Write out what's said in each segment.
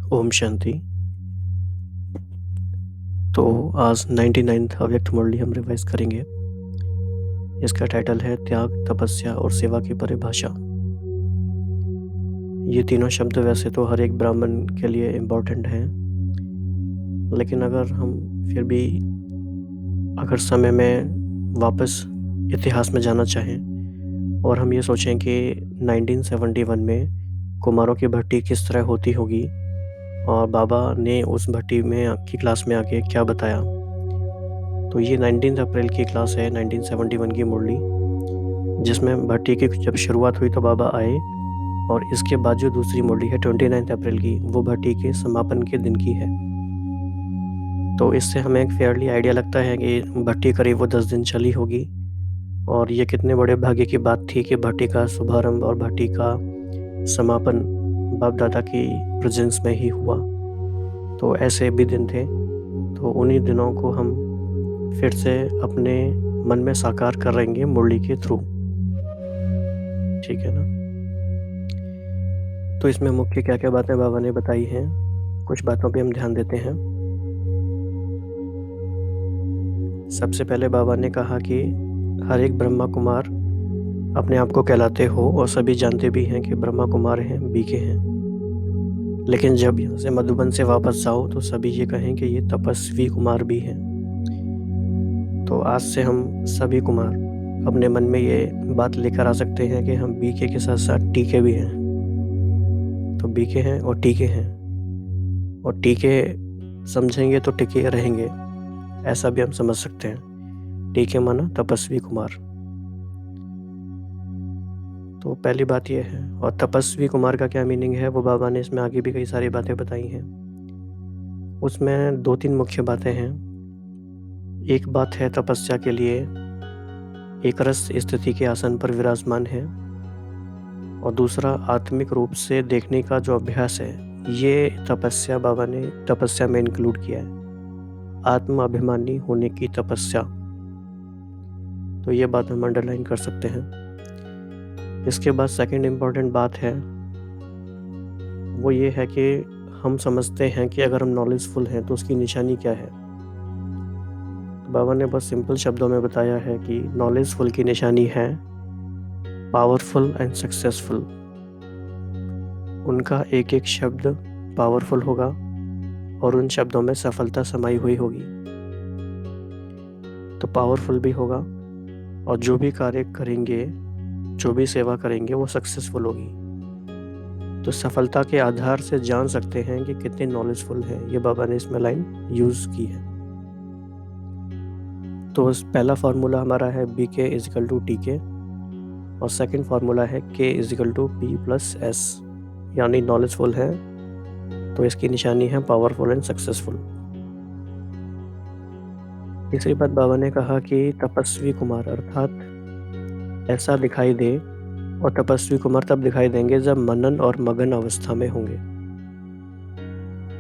ओम शांति। तो आज 99th अव्यक्त मुरली हम रिवाइज करेंगे। इसका टाइटल है त्याग, तपस्या और सेवा की परिभाषा। ये तीनों शब्द वैसे तो हर एक ब्राह्मण के लिए इम्पोर्टेंट हैं, लेकिन अगर हम फिर भी अगर समय में वापस इतिहास में जाना चाहें और हम ये सोचें कि 1971 में कुमारों की भर्ती किस तरह होती होगी और बाबा ने उस भर्ती में की क्लास में आके क्या बताया, तो ये 19 अप्रैल की क्लास है 1971 की मुरली, जिसमें भट्टी की जब शुरुआत हुई तो बाबा आए, और इसके बाद जो दूसरी मुरली है 29 अप्रैल की, वो भट्टी के समापन के दिन की है। तो इससे हमें एक फेयरली आइडिया लगता है कि भट्टी करीब वो 10 दिन चली होगी, और ये कितने बड़े भाग्य की बात थी कि भट्टी का शुभारंभ और भट्टी का समापन बाप दादा की प्रेजेंस में ही हुआ। तो ऐसे भी दिन थे, तो उन्हीं दिनों को हम फिर से अपने मन में साकार करेंगे मुरली के थ्रू। ठीक है ना? तो इसमें मुख्य क्या क्या बातें बाबा ने बताई हैं, कुछ बातों पे हम ध्यान देते हैं। सबसे पहले बाबा ने कहा कि हर एक ब्रह्मा कुमार अपने आप को कहलाते हो और सभी जानते भी हैं कि ब्रह्मा कुमार हैं, बीके हैं, लेकिन जब यहाँ से मधुबन से वापस जाओ तो सभी ये कहें कि ये तपस्वी कुमार भी हैं। तो आज से हम सभी कुमार अपने मन में ये बात लेकर आ सकते हैं कि हम बीके के साथ साथ टीके भी हैं। तो बीके हैं और टीके हैं, और टीके समझेंगे तो टिके रहेंगे, ऐसा भी हम समझ सकते हैं। टीके माना तपस्वी कुमार। तो पहली बात यह है, और तपस्वी कुमार का क्या मीनिंग है वो बाबा ने इसमें आगे भी कई सारी बातें बताई हैं। उसमें 2-3 मुख्य बातें हैं। एक बात है तपस्या के लिए एक रस स्थिति के आसन पर विराजमान है, और दूसरा आत्मिक रूप से देखने का जो अभ्यास है, ये तपस्या बाबा ने तपस्या में इंक्लूड किया है, आत्म अभिमानी होने की तपस्या। तो ये बात हम अंडरलाइन कर सकते हैं। इसके बाद सेकंड इम्पॉर्टेंट बात है वो ये है कि हम समझते हैं कि अगर हम नॉलेजफुल हैं तो उसकी निशानी क्या है। तो बाबा ने बहुत सिंपल शब्दों में बताया है कि नॉलेजफुल की निशानी है पावरफुल एंड सक्सेसफुल। उनका एक एक शब्द पावरफुल होगा और उन शब्दों में सफलता समाई हुई होगी। तो पावरफुल भी होगा, और जो भी कार्य करेंगे, जो भी सेवा करेंगे, वो सक्सेसफुल होगी। तो सफलता के आधार से जान सकते हैं कि कितने नॉलेजफुल हैं, ये बाबा ने इसमें लाइन यूज़ की है। तो पहला फार्मूला हमारा है बी के इजिकल टू टी के, और सेकंड फार्मूला है के is equal to P plus S, यानी नॉलेजफुल है तो इसकी निशानी है पावरफुल एंड सक्सेसफुल। तीसरी बात बाबा ने कहा कि तपस्वी कुमार अर्थात ऐसा दिखाई दे, और तपस्वी कुमार तब दिखाई देंगे जब मनन और मगन अवस्था में होंगे।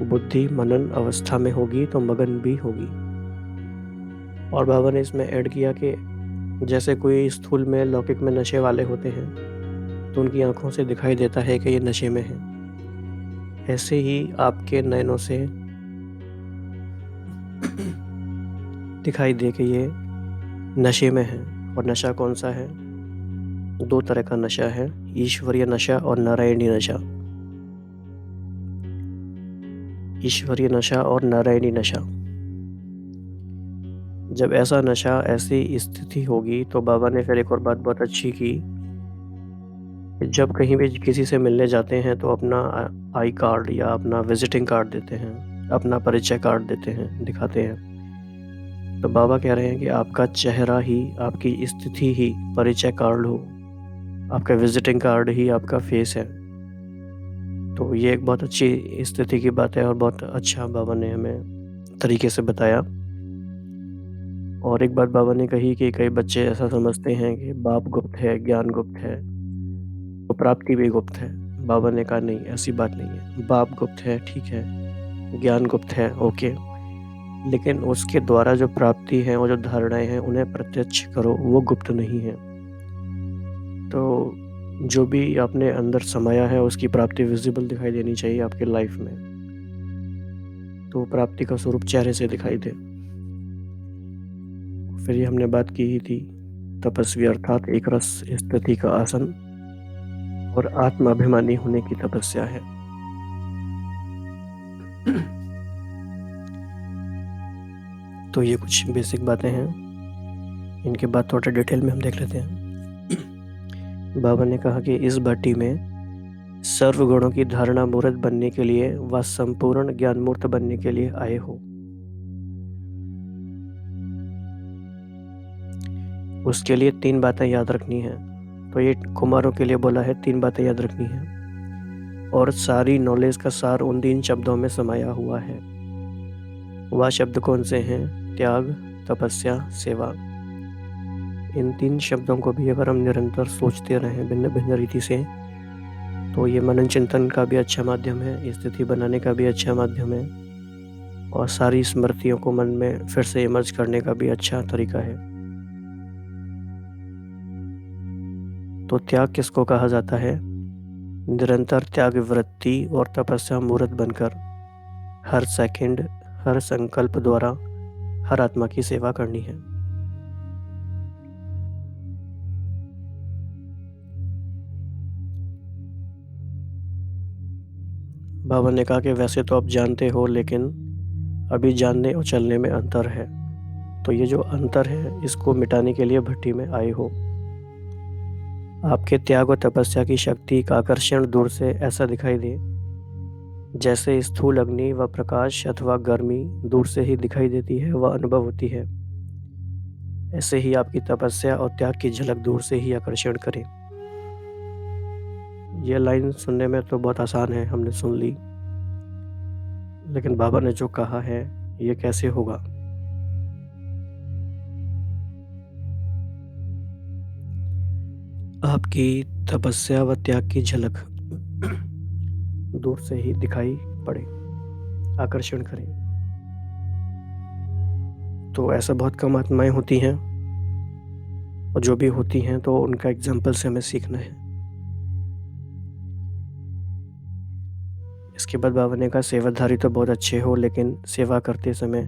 बुद्धि मनन अवस्था में होगी तो मगन भी होगी। और बाबा ने इसमें ऐड किया कि जैसे कोई स्थूल में लौकिक में नशे वाले होते हैं तो उनकी आंखों से दिखाई देता है कि ये नशे में है, ऐसे ही आपके नयनों से दिखाई दे कि ये नशे में है। और नशा कौन सा है? 2 तरह का नशा है, ईश्वरीय नशा और नारायणी नशा। ईश्वरीय नशा और नारायणी नशा। जब ऐसा नशा, ऐसी स्थिति होगी तो बाबा ने फिर एक और बात बहुत अच्छी की कि जब कहीं भी किसी से मिलने जाते हैं तो अपना आई कार्ड या अपना विजिटिंग कार्ड देते हैं, अपना परिचय कार्ड देते हैं, दिखाते हैं। तो बाबा कह रहे हैं कि आपका चेहरा ही, आपकी स्थिति ही परिचय कार्ड हो, आपका विजिटिंग कार्ड ही आपका फेस है। तो ये एक बहुत अच्छी स्थिति की बात है और बहुत अच्छा बाबा ने हमें तरीके से बताया। और एक बात बाबा ने कही कि कई बच्चे ऐसा समझते हैं कि बाप गुप्त है, ज्ञान गुप्त है, तो प्राप्ति भी गुप्त है। बाबा ने कहा नहीं, ऐसी बात नहीं है। बाप गुप्त है, ठीक है, ज्ञान गुप्त है, ओके, लेकिन उसके द्वारा जो प्राप्ति है और जो धारणाएं हैं उन्हें प्रत्यक्ष करो, वो गुप्त नहीं है। तो जो भी आपने अंदर समाया है उसकी प्राप्ति विजिबल दिखाई देनी चाहिए आपके लाइफ में। तो प्राप्ति का स्वरूप चेहरे से दिखाई दे। फिर ये हमने बात की ही थी, तपस्वी अर्थात एक रस स्थिति का आसन और आत्माभिमानी होने की तपस्या है। तो ये कुछ बेसिक बातें हैं, इनके बाद थोड़ा डिटेल में हम देख लेते हैं। बाबा ने कहा कि इस भट्टी में सर्वगुणों की धारणा मूर्त बनने के लिए व संपूर्ण ज्ञान मूर्त बनने के लिए आए हो। उसके लिए 3 बातें याद रखनी है। तो ये कुमारों के लिए बोला है, 3 बातें याद रखनी है और सारी नॉलेज का सार उन 3 शब्दों में समाया हुआ है। वह शब्द कौन से हैं? त्याग, तपस्या, सेवा। इन 3 शब्दों को भी अगर हम निरंतर सोचते रहें भिन्न भिन्न रीति से, तो ये मनन चिंतन का भी अच्छा माध्यम है, स्थिति बनाने का भी अच्छा माध्यम है और सारी स्मृतियों को मन में फिर से इमर्ज करने का भी अच्छा तरीका है। तो त्याग किसको कहा जाता है? निरंतर त्याग वृत्ति और तपस्या मूर्त बनकर हर सेकंड, हर संकल्प द्वारा हर आत्मा की सेवा करनी है। बाबा ने कहा कि वैसे तो आप जानते हो, लेकिन अभी जानने और चलने में अंतर है। तो ये जो अंतर है, इसको मिटाने के लिए भट्टी में आए हो। आपके त्याग और तपस्या की शक्ति का आकर्षण दूर से ऐसा दिखाई दे जैसे स्थूल अग्नि व प्रकाश अथवा गर्मी दूर से ही दिखाई देती है व अनुभव होती है। ऐसे ही आपकी तपस्या और त्याग की झलक दूर से ही आकर्षण करे। ये लाइन सुनने में तो बहुत आसान है, हमने सुन ली, लेकिन बाबा ने जो कहा है ये कैसे होगा? आपकी तपस्या व त्याग की झलक दूर से ही दिखाई पड़े, आकर्षण करें। तो ऐसा बहुत कम आत्माएं होती हैं, और जो भी होती हैं तो उनका एग्जाम्पल से हमें सीखना है। इसके बाद बाबा ने कहा सेवाधारी तो बहुत अच्छे हो, लेकिन सेवा करते समय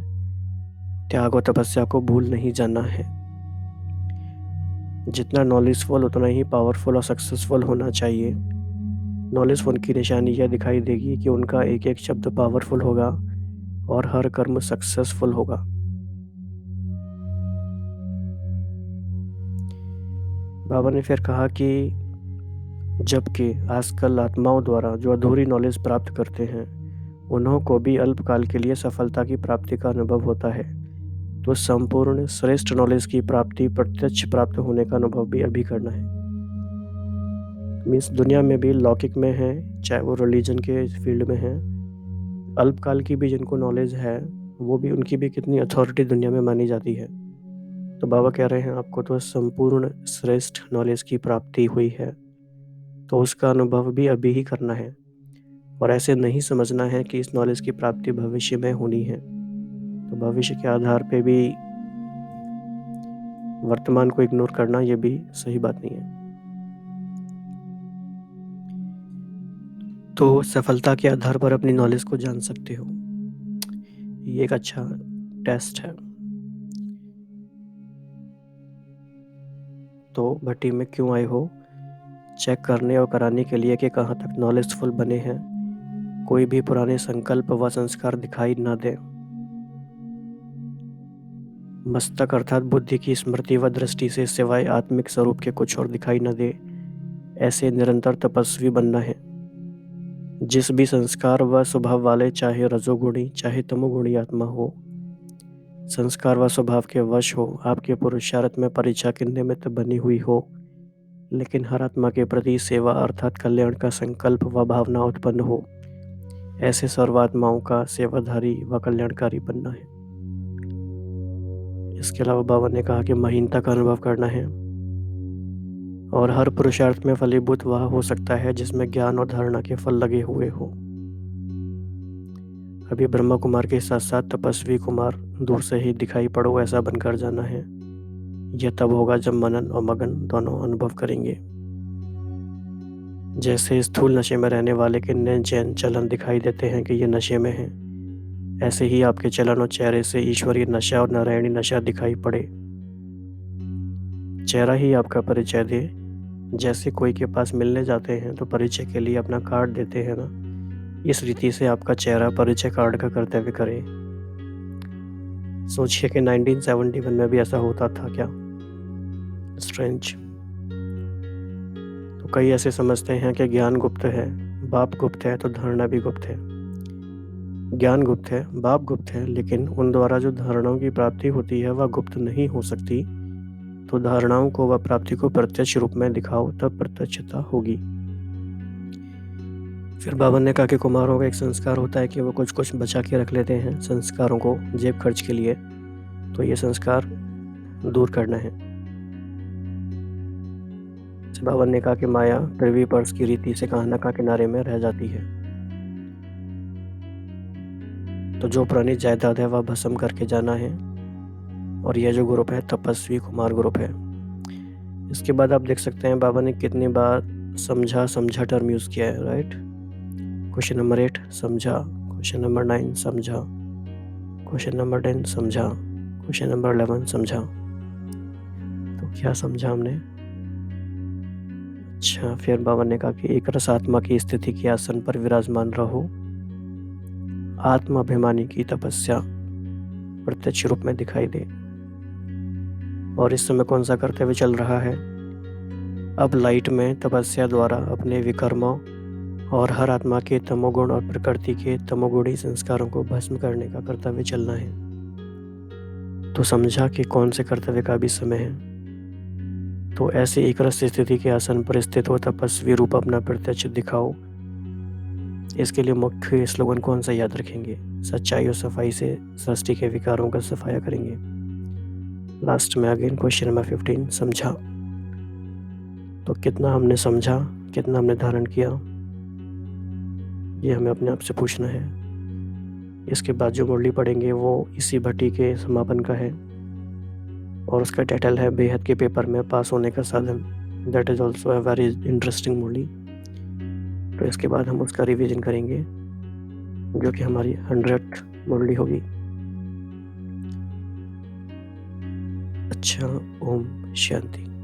त्याग और तपस्या को भूल नहीं जाना है। जितना नॉलेजफुल उतना ही पावरफुल और सक्सेसफुल होना चाहिए। नॉलेजफुल की निशानी यह दिखाई देगी कि उनका एक एक शब्द पावरफुल होगा और हर कर्म सक्सेसफुल होगा। बाबा ने फिर कहा कि जबकि आजकल आत्माओं द्वारा जो अधूरी नॉलेज प्राप्त करते हैं, उन्हों को भी अल्पकाल के लिए सफलता की प्राप्ति का अनुभव होता है, तो संपूर्ण श्रेष्ठ नॉलेज की प्राप्ति प्रत्यक्ष प्राप्त होने का अनुभव भी अभी करना है। मीन्स दुनिया में भी लौकिक में है, चाहे वो रिलीजन के फील्ड में है, अल्पकाल की भी जिनको नॉलेज है वो भी, उनकी भी कितनी अथॉरिटी दुनिया में मानी जाती है। तो बाबा कह रहे हैं आपको तो संपूर्ण श्रेष्ठ नॉलेज की प्राप्ति हुई है, तो उसका अनुभव भी अभी ही करना है और ऐसे नहीं समझना है कि इस नॉलेज की प्राप्ति भविष्य में होनी है। तो भविष्य के आधार पे भी वर्तमान को इग्नोर करना ये भी सही बात नहीं है। तो सफलता के आधार पर अपनी नॉलेज को जान सकते हो, ये एक अच्छा टेस्ट है। तो भट्टी में क्यों आए हो? चेक करने और कराने के लिए कि कहाँ तक नॉलेजफुल बने हैं, कोई भी पुराने संकल्प व संस्कार दिखाई ना दे। मस्तक अर्थात बुद्धि की स्मृति व दृष्टि से सिवाय आत्मिक स्वरूप के कुछ और दिखाई न दे, ऐसे निरंतर तपस्वी बनना है। जिस भी संस्कार व स्वभाव वाले, चाहे रजोगुणी चाहे तमोगुणी आत्मा हो, संस्कार व स्वभाव के वश हो, आपके पुरुषार्थ में परीक्षा के निमित्त बनी हुई हो, लेकिन हर आत्मा के प्रति सेवा अर्थात कल्याण का संकल्प व भावना उत्पन्न हो, ऐसे सर्वात्माओं का सेवाधारी व कल्याणकारी बनना है। इसके अलावा बाबा ने कहा कि महीनता का अनुभव करना है और हर पुरुषार्थ में फलीभूत वह हो सकता है जिसमें ज्ञान और धारणा के फल लगे हुए हो। अभी ब्रह्मा कुमार के साथ साथ तपस्वी कुमार दूर से ही दिखाई पड़ो, ऐसा बनकर जाना है। यह तब होगा जब मनन और मगन दोनों अनुभव करेंगे। जैसे स्थूल नशे में रहने वाले के नैन चैन चलन दिखाई देते हैं कि ये नशे में हैं, ऐसे ही आपके चलन और चेहरे से ईश्वरीय नशा और नारायणी नशा दिखाई पड़े। चेहरा ही आपका परिचय दे। जैसे कोई के पास मिलने जाते हैं तो परिचय के लिए अपना कार्ड देते हैं ना, इस रीति से आपका चेहरा परिचय कार्ड का कर्तव्य करे। सोचिए कि 1971 में भी ऐसा होता था क्या? स्ट्रेंज। तो कई ऐसे समझते हैं कि ज्ञान गुप्त है, बाप गुप्त है तो धारणा भी गुप्त है। ज्ञान गुप्त है, बाप गुप्त है, लेकिन उन द्वारा जो धारणाओं की प्राप्ति होती है वह गुप्त नहीं हो सकती। तो धारणाओं को व प्राप्ति को प्रत्यक्ष रूप में दिखाओ, तब प्रत्यक्षता होगी। फिर बाबा ने कहा कि कुमारों का एक संस्कार होता है कि वो कुछ कुछ बचा के रख लेते हैं संस्कारों को जेब खर्च के लिए। तो ये संस्कार दूर करना है। बाबा ने कहा कि माया प्रिवी पर्स की रीति से कहाँ न कहाँ किनारे में रह जाती है। तो जो पुरानी जायदाद है वह भस्म करके जाना है। और यह जो ग्रुप है तपस्वी कुमार ग्रुप है। इसके बाद आप देख सकते हैं बाबा ने कितनी बार समझा समझा टर्म यूज़ किया है, राइट। क्वेश्चन नंबर 8 समझा, क्वेश्चन नंबर 9 समझा, क्वेश्चन नंबर 10 समझा, क्वेश्चन नंबर 11 समझा। तो क्या समझा हमने? अच्छा, फिर बाबा ने कहा कि एक रसात्मा की स्थिति के आसन पर विराजमान रहो। आत्माभिमानी की तपस्या प्रत्यक्ष रूप में दिखाई दे। और इस समय कौन सा कर्तव्य चल रहा है? अब लाइट में तपस्या द्वारा अपने विकर्मों और हर आत्मा के तमोगुण और प्रकृति के तमोगुणी संस्कारों को भस्म करने का कर्तव्य चलना है। तो समझा कि कौन से कर्तव्य का भी समय है। तो ऐसे एक रस स्थिति के आसन पर स्थित हो तपस्वी रूप अपना प्रत्यक्ष दिखाओ। इसके लिए मुख्य स्लोगन कौन सा याद रखेंगे? सच्चाई और सफाई से सृष्टि के विकारों का सफाया करेंगे। लास्ट में अगेन क्वेश्चन नंबर 15 समझा। तो कितना हमने समझा, कितना हमने धारण किया, ये हमें अपने आप से पूछना है। इसके बाद जो मुरली पढ़ेंगे वो इसी भट्टी के समापन का है और उसका टाइटल है बेहद के पेपर में पास होने का साधन। That is also a very interesting Murli. तो इसके बाद हम उसका रिवीजन करेंगे जो कि हमारी 100th मुरली होगी। अच्छा, ओम शांति।